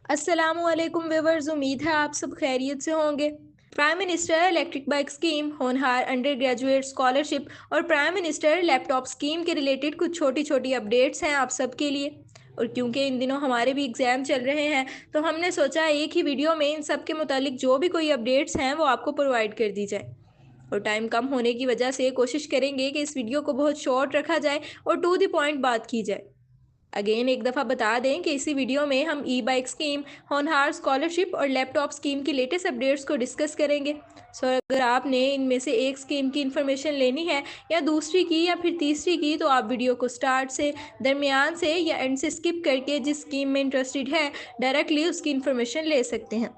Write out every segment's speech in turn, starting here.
अस्सलामुअलैकुम व्यूअर्स, उम्मीद है आप सब खैरियत से होंगे। Prime minister electric bike scheme, होनहार अंडर ग्रेजुएट स्कॉलरशिप और प्राइम मिनिस्टर लैपटॉप स्कीम के रिलेटेड कुछ छोटी छोटी अपडेट्स हैं आप सब के लिए। और क्योंकि इन दिनों हमारे भी एग्ज़ाम चल रहे हैं तो हमने सोचा एक ही वीडियो में इन सब के मुतालिक जो भी कोई अपडेट्स हैं वो आपको प्रोवाइड कर दी जाए। और टाइम कम होने की वजह से कोशिश करेंगे कि इस वीडियो को बहुत शॉर्ट रखा जाए और टू द पॉइंट बात की जाए। अगेन एक दफ़ा बता दें कि इसी वीडियो में हम ई बाइक स्कीम, होनहार स्कॉलरशिप और लैपटॉप स्कीम की लेटेस्ट अपडेट्स को डिस्कस करेंगे। सो अगर आपने इनमें से एक स्कीम की इन्फॉर्मेशन लेनी है या दूसरी की या फिर तीसरी की तो आप वीडियो को स्टार्ट से, दरमियान से या एंड से स्किप करके जिस स्कीम में इंटरेस्टेड है डायरेक्टली उसकी इन्फॉर्मेशन ले सकते हैं।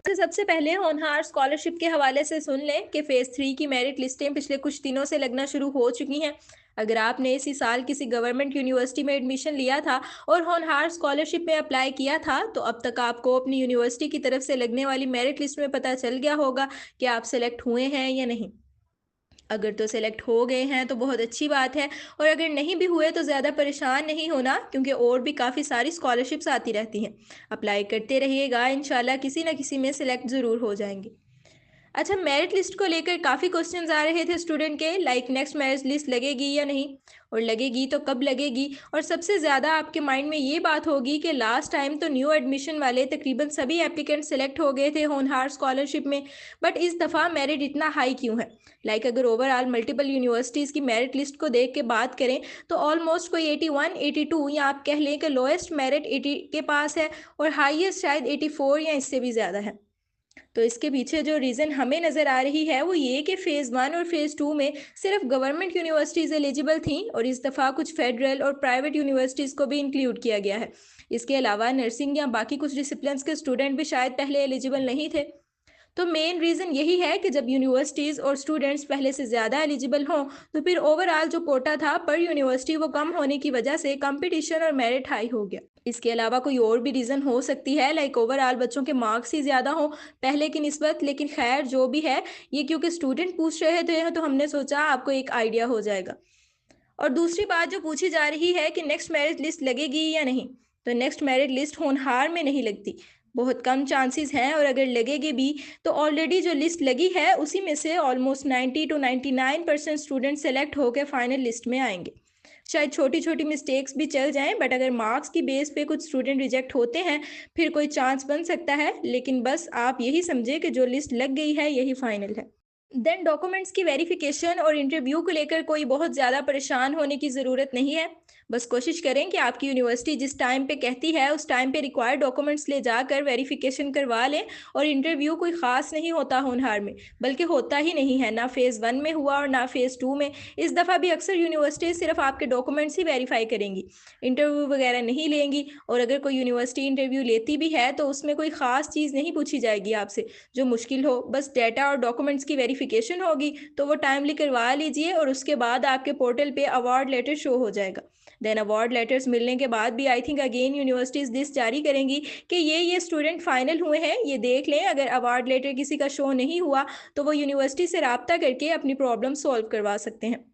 तो सबसे पहले होनहार स्कॉलरशिप के हवाले से सुन लें कि फ़ेज़ 3 की मेरिट लिस्टें पिछले कुछ दिनों से लगना शुरू हो चुकी हैं। अगर आपने इसी साल किसी गवर्नमेंट यूनिवर्सिटी में एडमिशन लिया था और होनहार स्कॉलरशिप में अप्लाई किया था तो अब तक आपको अपनी यूनिवर्सिटी की तरफ से लगने वाली मेरिट लिस्ट में पता चल गया होगा कि आप सेलेक्ट हुए हैं या नहीं। अगर तो सेलेक्ट हो गए हैं तो बहुत अच्छी बात है, और अगर नहीं भी हुए तो ज़्यादा परेशान नहीं होना, क्योंकि और भी काफ़ी सारी स्कॉलरशिप्स आती रहती हैं। अप्लाई करते रहिएगा, इंशाल्लाह किसी ना किसी में सेलेक्ट ज़रूर हो जाएंगे। अच्छा, मेरिट लिस्ट को लेकर काफ़ी क्वेश्चंस आ रहे थे स्टूडेंट के, लाइक नेक्स्ट मेरिट लिस्ट लगेगी या नहीं, और लगेगी तो कब लगेगी। और सबसे ज़्यादा आपके माइंड में ये बात होगी कि लास्ट टाइम तो न्यू एडमिशन वाले तकरीबन सभी एप्लीकेंट सेलेक्ट हो गए थे होनहार स्कॉलरशिप में, बट इस दफ़ा मेरिट इतना हाई क्यों है। लाइक अगर ओवरऑल मल्टीपल यूनिवर्सिटीज़ की मेरिट लिस्ट को देख के बात करें तो ऑलमोस्ट कोई 81, 82 या आप कह लें कि लोएस्ट मेरिट 80 के पास है और हाईएस्ट शायद 84 या इससे भी ज़्यादा है। तो इसके पीछे जो रीज़न हमें नज़र आ रही है वो ये कि फ़ेज़ 1 और फ़ेज़ 2 में सिर्फ गवर्नमेंट यूनिवर्सिटीज़ एलिजिबल थीं, और इस दफ़ा कुछ फेडरल और प्राइवेट यूनिवर्सिटीज़ को भी इंक्लूड किया गया है। इसके अलावा नर्सिंग या बाकी कुछ डिसिप्लिन्स के स्टूडेंट भी शायद पहले एलिजिबल नहीं थे। तो मेन रीज़न यही है कि जब यूनिवर्सिटीज़ और स्टूडेंट्स पहले से ज़्यादा एलिजिबल हों तो फिर ओवरऑल जो कोटा था पर यूनिवर्सिटी वो कम होने की वजह से कंपटीशन और मेरिट हाई हो गया। इसके अलावा कोई और भी रीज़न हो सकती है, लाइक ओवरऑल बच्चों के मार्क्स ही ज़्यादा हों पहले की निस्बत, लेकिन खैर जो भी है, ये क्योंकि स्टूडेंट पूछ रहे थे तो हमने सोचा आपको एक आइडिया हो जाएगा। और दूसरी बात जो पूछी जा रही है कि नेक्स्ट मेरिट लिस्ट लगेगी या नहीं, तो नेक्स्ट मेरिट लिस्ट होनहार में नहीं लगती, बहुत कम चांसेस हैं, और अगर लगेगी भी तो ऑलरेडी जो लिस्ट लगी है उसी में से ऑलमोस्ट 90 to 99% स्टूडेंट सेलेक्ट होकर फाइनल लिस्ट में आएंगे। शायद छोटी छोटी मिस्टेक्स भी चल जाएं, बट अगर मार्क्स की बेस पे कुछ स्टूडेंट रिजेक्ट होते हैं फिर कोई चांस बन सकता है, लेकिन बस आप यही समझे कि जो लिस्ट लग गई है यही फाइनल है। देन डॉक्यूमेंट्स की वेरिफिकेशन और इंटरव्यू को लेकर कोई बहुत ज़्यादा परेशान होने की ज़रूरत नहीं है। बस कोशिश करें कि आपकी यूनिवर्सिटी जिस टाइम पे कहती है उस टाइम पे रिक्वायर्ड डॉक्यूमेंट्स ले जाकर वेरिफिकेशन करवा लें। और इंटरव्यू कोई ख़ास नहीं होता होनहार में, बल्कि होता ही नहीं है, ना फ़ेज़ 1 में हुआ और ना फ़ेज़ 2 में। इस दफ़ा भी अक्सर यूनिवर्सिटी सिर्फ आपके डॉक्यूमेंट्स ही वेरीफाई करेंगी, इंटरव्यू वगैरह नहीं लेंगी। और अगर कोई यूनिवर्सिटी इंटरव्यू लेती भी है तो उसमें कोई ख़ास चीज़ नहीं पूछी जाएगी आपसे जो मुश्किल हो, बस डेटा और डॉक्यूमेंट्स की वेरिफिकेशन होगी, तो वो टाइमली करवा लीजिए और उसके बाद आपके पोर्टल पे अवार्ड लेटर शो हो जाएगा। देन अवार्ड लेटर्स मिलने के बाद भी I think again universities list जारी करेंगी कि ये स्टूडेंट फाइनल हुए हैं, ये देख लें। अगर अवार्ड लेटर किसी का शो नहीं हुआ तो वो यूनिवर्सिटी से रब्ता करके अपनी प्रॉब्लम सॉल्व करवा सकते हैं।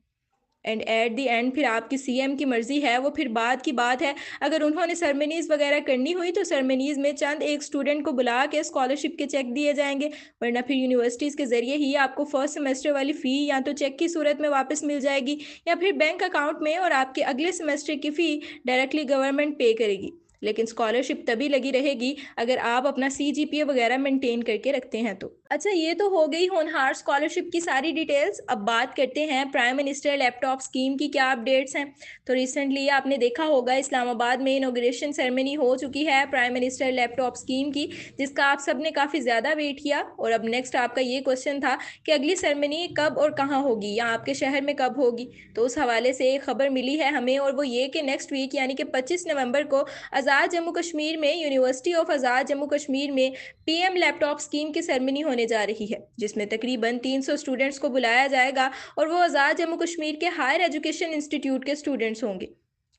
एंड एट द एंड फिर आपकी सीएम की मर्ज़ी है, वो फिर बाद की बात है। अगर उन्होंने सरमनीज़ वगैरह करनी हुई तो सरमनीज़ में चंद एक स्टूडेंट को बुला के स्कॉलरशिप के चेक दिए जाएंगे, वरना फिर यूनिवर्सिटीज़ के ज़रिए ही आपको फर्स्ट सेमेस्टर वाली फ़ी या तो चेक की सूरत में वापस मिल जाएगी या फिर बैंक अकाउंट में, और आपके अगले सेमेस्टर की फ़ी डायरेक्टली गवर्नमेंट पे करेगी। लेकिन स्कॉलरशिप तभी लगी रहेगी अगर आप अपना सीजीपीए वगैरह मेंटेन करके रखते हैं तो। अच्छा, ये तो हो गई होनहार स्कॉलरशिप की सारी डिटेल्स। अब बात करते हैं प्राइम मिनिस्टर लैपटॉप स्कीम की क्या अपडेट्स हैं। तो रिसेंटली आपने देखा होगा इस्लामाबाद में इनॉग्रेशन सेरेमनी हो चुकी है प्राइम मिनिस्टर लैपटॉप स्कीम की, जिसका आप सब ने काफ़ी ज़्यादा वेट किया। और अब नेक्स्ट आपका ये क्वेश्चन था कि अगली सेरेमनी कब और कहाँ होगी या आपके शहर में कब होगी। तो उस हवाले से एक खबर मिली है हमें, और वो ये कि नेक्स्ट वीक यानी कि 25 नवंबर को आज़ाद जम्मू कश्मीर में यूनिवर्सिटी ऑफ आज़ाद जम्मू कश्मीर में पीएम लैपटॉप स्कीम की सेरेमनी होने जा रही है, जिसमें तकरीबन 300 स्टूडेंट्स को बुलाया जाएगा, और वो आज़ाद जम्मू कश्मीर के हायर एजुकेशन इंस्टीट्यूट के स्टूडेंट्स होंगे।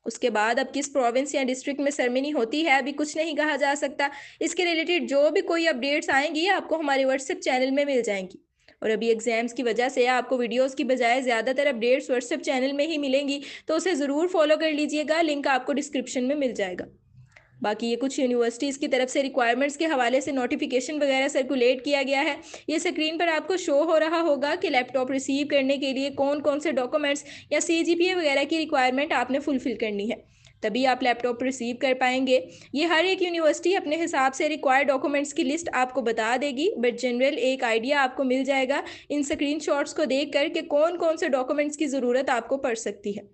उसके बाद अब किस प्रोविंस या डिस्ट्रिक्ट में सेरेमनी होती है अभी कुछ नहीं कहा जा सकता। इसके रिलेटेड जो भी कोई अपडेट्स आएंगी आपको हमारे व्हाट्सएप चैनल में मिल जाएंगी। और अभी एग्जाम्स की वजह से आपको वीडियोस की बजाय ज़्यादातर अपडेट्स व्हाट्सएप चैनल में ही मिलेंगी, तो उसे ज़रूर फॉलो कर लीजिएगा, लिंक आपको डिस्क्रिप्शन में मिल जाएगा। बाकी ये कुछ यूनिवर्सिटीज़ की तरफ से रिक्वायरमेंट्स के हवाले से नोटिफिकेशन वगैरह सर्कुलेट किया गया है। ये स्क्रीन पर आपको शो हो रहा होगा कि लैपटॉप रिसीव करने के लिए कौन कौन से डॉक्यूमेंट्स या CGPA वगैरह की रिक्वायरमेंट आपने फुलफिल करनी है, तभी आप लैपटॉप रिसीव कर पाएंगे। ये हर एक यूनिवर्सिटी अपने हिसाब से रिक्वायर्ड डॉक्यूमेंट्स की लिस्ट आपको बता देगी, बट जनरल एक आइडिया आपको मिल जाएगा इन स्क्रीनशॉट्स को देखकर कि कौन कौन से डॉक्यूमेंट्स की ज़रूरत आपको पड़ सकती है।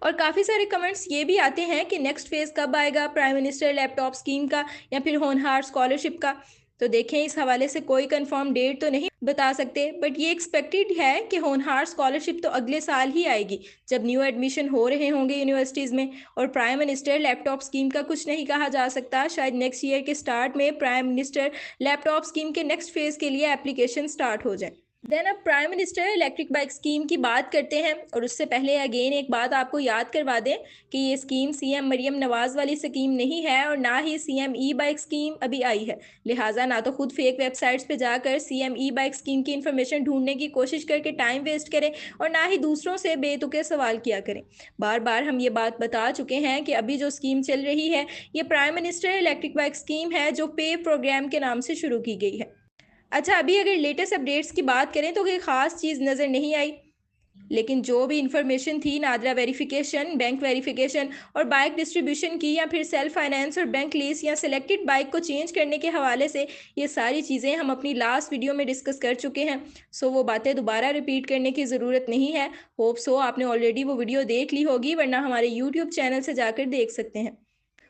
और काफ़ी सारे कमेंट्स ये भी आते हैं कि नेक्स्ट फेज़ कब आएगा प्राइम मिनिस्टर लैपटॉप स्कीम का या फिर होनहार स्कॉलरशिप का। तो देखें, इस हवाले से कोई कंफर्म डेट तो नहीं बता सकते, बट ये एक्सपेक्टेड है कि होनहार स्कॉलरशिप तो अगले साल ही आएगी जब न्यू एडमिशन हो रहे होंगे यूनिवर्सिटीज़ में। और प्राइम मिनिस्टर लैपटॉप स्कीम का कुछ नहीं कहा जा सकता, शायद नेक्स्ट ईयर के स्टार्ट में प्राइम मिनिस्टर लैपटॉप स्कीम के नेक्स्ट फेज़ के लिए एप्लीकेशन स्टार्ट हो जाए। देन अब prime minister electric bike scheme की बात करते हैं, और उससे पहले अगेन एक बात आपको याद करवा दें कि ये स्कीम CM मरियम नवाज़ वाली स्कीम नहीं है और ना ही CM ई बाइक स्कीम अभी आई है। लिहाजा ना तो खुद फेक वेबसाइट्स पे जाकर CM ई बाइक स्कीम की इन्फॉर्मेशन ढूंढने की कोशिश करके टाइम वेस्ट करें और ना ही दूसरों से बेतुके सवाल किया करें। बार बार हम ये बात बता चुके हैं कि अभी जो स्कीम चल रही है ये prime minister electric bike scheme है जो पे प्रोग्राम के नाम से शुरू की गई है। अच्छा, अभी अगर लेटेस्ट अपडेट्स की बात करें तो कोई ख़ास चीज़ नज़र नहीं आई, लेकिन जो भी इंफॉर्मेशन थी नादरा वेरिफिकेशन, बैंक वेरिफिकेशन और बाइक डिस्ट्रीब्यूशन की या फिर सेल्फ फाइनेंस और बैंक लीज या सिलेक्टेड बाइक को चेंज करने के हवाले से, ये सारी चीज़ें हम अपनी लास्ट वीडियो में डिस्कस कर चुके हैं। सो वो बातें दोबारा रिपीट करने की ज़रूरत नहीं है। होप सो आपने ऑलरेडी वो वीडियो देख ली होगी, वरना हमारे यूट्यूब चैनल से जाकर देख सकते हैं।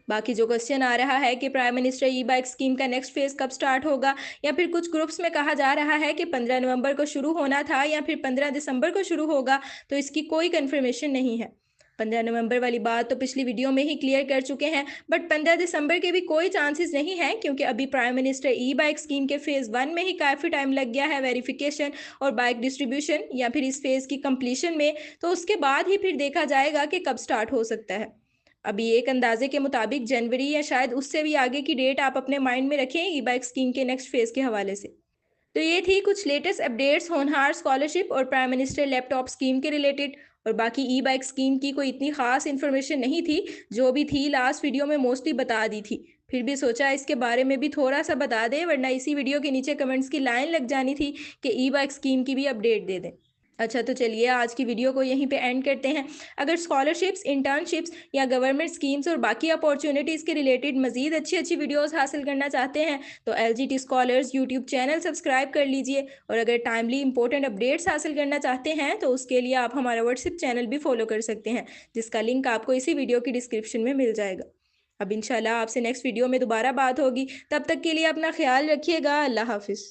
बाकी जो क्वेश्चन आ रहा है कि प्राइम मिनिस्टर ई बाइक स्कीम का नेक्स्ट फेज कब स्टार्ट होगा, या फिर कुछ ग्रुप्स में कहा जा रहा है कि 15 नवंबर को शुरू होना था या फिर 15 दिसंबर को शुरू होगा, तो इसकी कोई कंफर्मेशन नहीं है। 15 नवंबर वाली बात तो पिछली वीडियो में ही क्लियर कर चुके हैं, बट 15 दिसंबर के भी कोई चांसेस नहीं है, क्योंकि अभी प्राइम मिनिस्टर ई बाइक स्कीम के फेज़ 1 में ही काफ़ी टाइम लग गया है वेरिफिकेशन और बाइक डिस्ट्रीब्यूशन या फिर इस फेज़ की कंप्लीशन में। तो उसके बाद ही फिर देखा जाएगा कि कब स्टार्ट हो सकता है। अभी एक अंदाजे के मुताबिक जनवरी या शायद उससे भी आगे की डेट आप अपने माइंड में रखें ई बाइक स्कीम के नेक्स्ट फेज़ के हवाले से। तो ये थी कुछ लेटेस्ट अपडेट्स होनहार स्कॉलरशिप और प्राइम मिनिस्टर लैपटॉप स्कीम के रिलेटेड। और बाकी ई बाइक स्कीम की कोई इतनी खास इन्फॉर्मेशन नहीं थी, जो भी थी लास्ट वीडियो में मोस्टली बता दी थी। फिर भी सोचा इसके बारे में भी थोड़ा सा बता दें, वरना इसी वीडियो के नीचे कमेंट्स की लाइन लग जानी थी कि ई बाइक स्कीम की भी अपडेट दे दें। अच्छा, तो चलिए आज की वीडियो को यहीं पे एंड करते हैं। अगर स्कॉलरशिप्स, इंटर्नशिप्स या गवर्नमेंट स्कीम्स और बाकी अपॉर्चुनिटीज़ के रिलेटेड मज़ीद अच्छी अच्छी वीडियोस हासिल करना चाहते हैं तो LGT scholars YouTube channel subscribe कर लीजिए। और अगर टाइमली इंपॉर्टेंट अपडेट्स हासिल करना चाहते हैं तो उसके लिए आप हमारा व्हाट्सएप चैनल भी फॉलो कर सकते हैं, जिसका लिंक आपको इसी वीडियो की डिस्क्रिप्शन में मिल जाएगा। अब इंशाल्लाह आपसे नेक्स्ट वीडियो में दोबारा बात होगी। तब तक के लिए अपना ख्याल रखिएगा। अल्लाह हाफिज़।